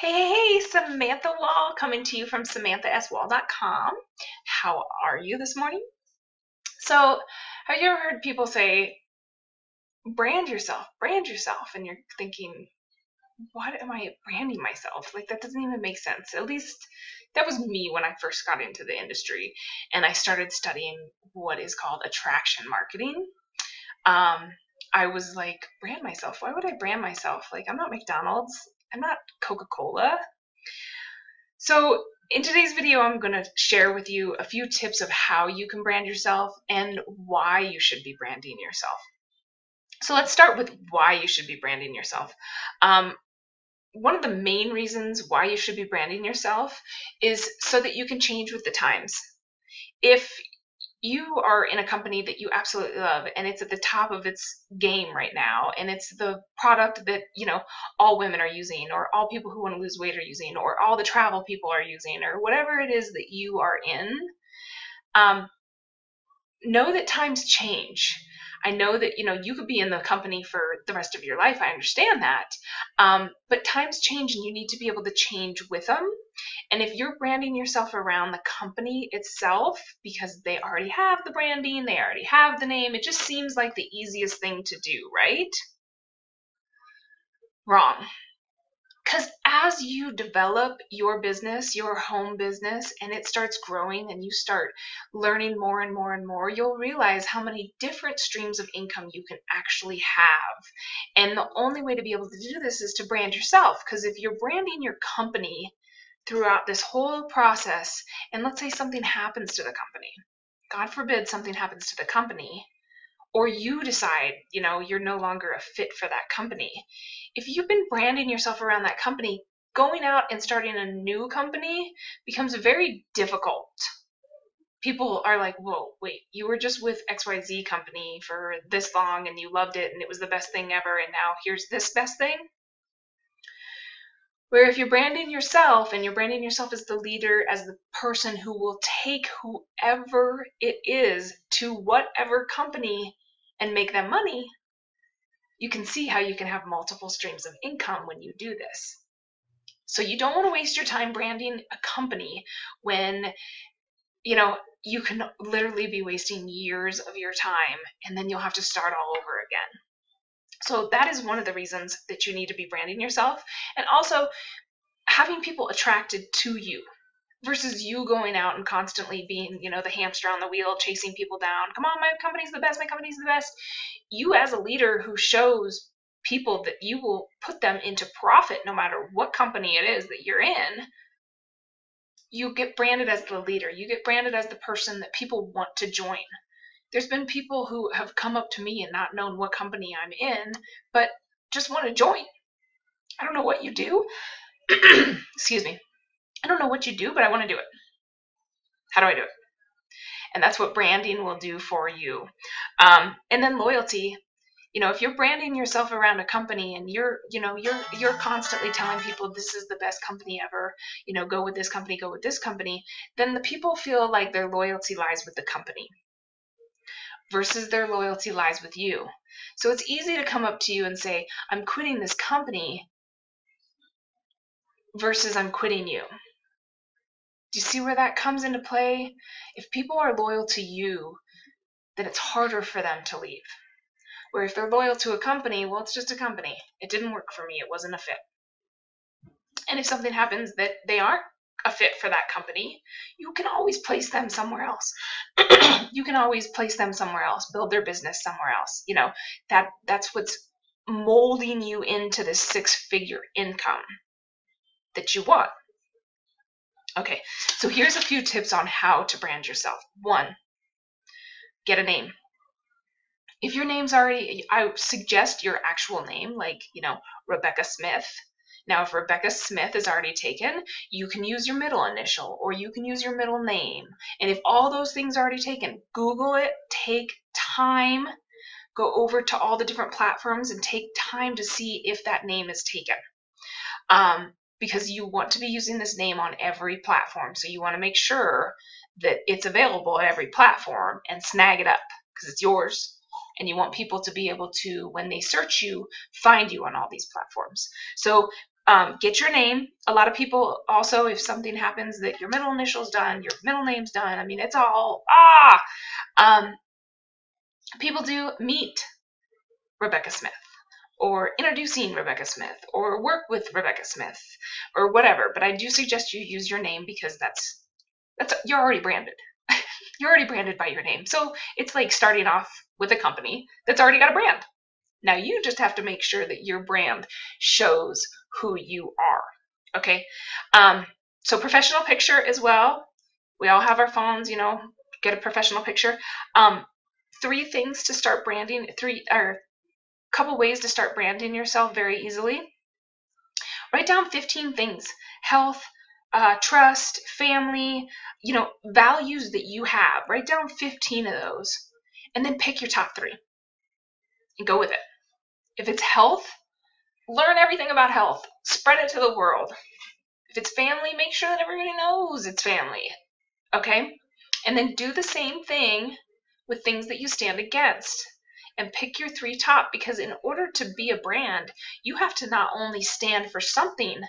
Hey, Samantha Wall coming to you from samanthaswall.com. How are you this morning? So, have you ever heard people say, brand yourself, and you're thinking, what am I branding myself? Like, that doesn't even make sense. At least that was me when I first got into the industry and I started studying what is called attraction marketing. Um, I was like, brand myself? Why would I brand myself? Like, I'm not McDonald's, I'm not Coca-Cola. So in today's video, I'm going to share with you a few tips of how you can brand yourself and why you should be branding yourself. So let's start with why you should be branding yourself. One of the main reasons why you should be branding yourself is so that you can change with the times. If you are in a company that you absolutely love and it's at the top of its game right now and it's the product that all women are using or all people who want to lose weight are using or all the travel people are using or whatever it is that you are in, know that times change. I know that you could be in the company for the rest of your life. I understand that, but times change and you need to be able to change with them. And if you're branding yourself around the company itself because they already have the branding, they already have the name, it just seems like the easiest thing to do, right? Wrong. Because as you develop your business, your home business, and it starts growing and you start learning more and more and more, you'll realize how many different streams of income you can actually have. And the only way to be able to do this is to brand yourself. Because if you're branding your company throughout this whole process, and let's say something happens to the company, God forbid something happens to the company, or you decide, you're no longer a fit for that company. If you've been branding yourself around that company, going out and starting a new company becomes very difficult. People are like, whoa, wait, you were just with XYZ company for this long and you loved it and it was the best thing ever and now here's this best thing? Where if you're branding yourself and you're branding yourself as the leader, as the person who will take whoever it is to whatever company and make them money, you can see how you can have multiple streams of income when you do this. So you don't want to waste your time branding a company when, you can literally be wasting years of your time and then you'll have to start all over again. So that is one of the reasons that you need to be branding yourself, and also having people attracted to you versus you going out and constantly being, the hamster on the wheel, chasing people down. Come on, my company's the best, my company's the best. You as a leader who shows people that you will put them into profit no matter what company it is that you're in, you get branded as the leader. You get branded as the person that people want to join. There's been people who have come up to me and not known what company I'm in, but just want to join. I don't know what you do. Excuse me. I don't know what you do, but I want to do it. How do I do it? And that's what branding will do for you. And then loyalty. If you're branding yourself around a company and you're constantly telling people this is the best company ever, go with this company, then the people feel like their loyalty lies with the company versus their loyalty lies with you. So it's easy to come up to you and say, I'm quitting this company versus I'm quitting you. Do you see where that comes into play? If people are loyal to you, then it's harder for them to leave. Where if they're loyal to a company, well, it's just a company. It didn't work for me. It wasn't a fit. And if something happens that they aren't a fit for that company, you can always place them somewhere else. You can always place them somewhere else, build their business somewhere else. That's what's molding you into this six-figure income that you want. Okay, so here's a few tips on how to brand yourself. 1, get a name. If your name's already, I suggest your actual name, like, Rebecca Smith. Now, if Rebecca Smith is already taken, you can use your middle initial or you can use your middle name. And if all those things are already taken, Google it, take time, go over to all the different platforms and take time to see if that name is taken. Because you want to be using this name on every platform. So you want to make sure that it's available at every platform and snag it up because it's yours. And you want people to be able to, when they search you, find you on all these platforms. So Get your name. A lot of people also, if something happens that your middle initial's done, your middle name's done, I mean, it's all, people do meet Rebecca Smith, or introducing Rebecca Smith, or work with Rebecca Smith, or whatever. But I do suggest you use your name, because that's you're already branded. You're already branded by your name. So it's like starting off with a company that's already got a brand. Now you just have to make sure that your brand shows who you are. Okay. So professional picture as well. We all have our phones, get a professional picture. 3 things to start branding, couple ways to start branding yourself very easily. Write down 15 things: health, trust, family, values that you have. Write down 15 of those, and then pick your top 3 and go with it. If it's health, learn everything about health. Spread it to the world. If it's family, make sure that everybody knows it's family. Okay? And then do the same thing with things that you stand against. And pick your 3 top, because in order to be a brand, you have to not only stand for something,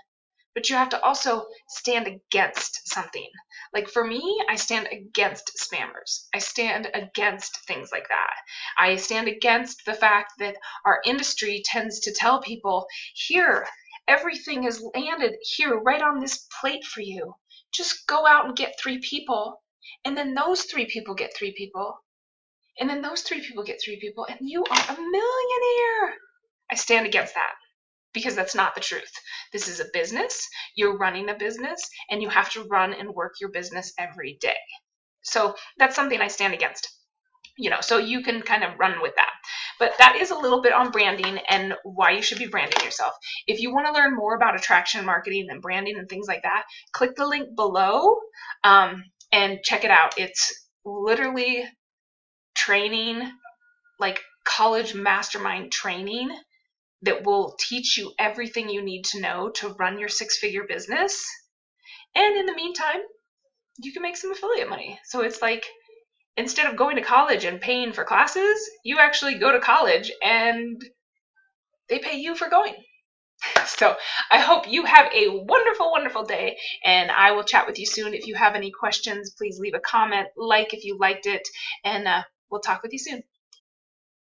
but you have to also stand against something. Like for me, I stand against spammers. I stand against things like that. I stand against the fact that our industry tends to tell people, here, everything is landed here right on this plate for you. Just go out and get 3 people, and then those 3 people get 3 people, and then those 3 people get 3 people, and you are a millionaire. I stand against that, because that's not the truth. This is a business. You're running a business, and you have to run and work your business every day. So that's something I stand against. So you can kind of run with that. But that is a little bit on branding and why you should be branding yourself. If you want to learn more about attraction marketing and branding and things like that, click the link below and check it out. It's literally training, like college mastermind training, that will teach you everything you need to know to run your 6-figure business. And in the meantime, you can make some affiliate money. So it's like, instead of going to college and paying for classes, you actually go to college and they pay you for going. So I hope you have a wonderful, wonderful day, and I will chat with you soon. If you have any questions, please leave a comment, like if you liked it, and we'll talk with you soon.